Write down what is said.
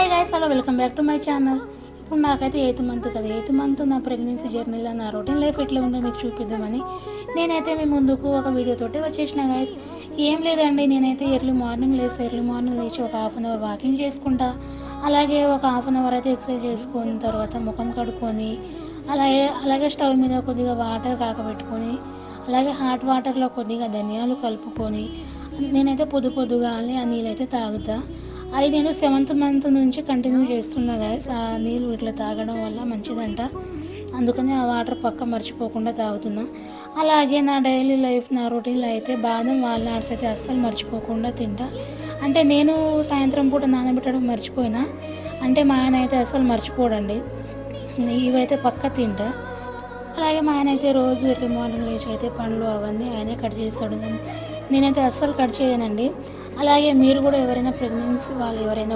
Hi guys, hello, welcome back to my channel. ఇప్పుడు నాకైతే 8th month కదా, 8th month నా ప్రెగ్నెన్సీ జర్నీలో నా రొటీన్ లైఫ్ ఎట్లా ఉందో మీకు చూపిద్దామని నేనైతే మీ ముందుకు ఒక వీడియోతోటి వచ్చేసిన గైస్. ఏం లేదండి, నేనైతే ఎర్లీ మార్నింగ్ లేచి ఒక హాఫ్ అన్ అవర్ వాకింగ్ చేసుకుంటా, అలాగే ఒక హాఫ్ అన్ అవర్ అయితే ఎక్సర్సైజ్ చేసుకున్న తర్వాత ముఖం కడుక్కొని అలాగే స్టవ్ మీద కొద్దిగా వాటర్ కాకబెట్టుకొని అలాగే హాట్ వాటర్లో కొద్దిగా ధనియాలు కలుపుకొని నేనైతే పొద్దుగానే ఆ నీళ్ళైతే తాగుతా. అది నేను 7th మంత్ నుంచి కంటిన్యూ చేస్తున్నా గైస్. ఆ నీళ్ళు ఇట్లా తాగడం వల్ల మంచిదంట, అందుకని ఆ వాటర్ పక్క మర్చిపోకుండా తాగుతున్నా. అలాగే నా డైలీ లైఫ్, నా రొటీన్లో అయితే బాదం వాల్నట్స్ అయితే అస్సలు మర్చిపోకుండా తింటా. అంటే నేను సాయంత్రం పూట నానబెట్టడం మర్చిపోయినా అంటే మా ఆయన అయితే అస్సలు మర్చిపోడండి, ఇవైతే పక్క తింటా. అలాగే మా ఆయన అయితే రోజు ఎర్లీ మార్నింగ్ లేచి అయితే పండ్లు అవన్నీ ఆయనే కట్ చేస్తాడు, నేనైతే అస్సలు కట్ చేయనండి. అలాగే మీరు కూడా ఎవరైనా ప్రెగ్నెన్సీ వాళ్ళు ఎవరైనా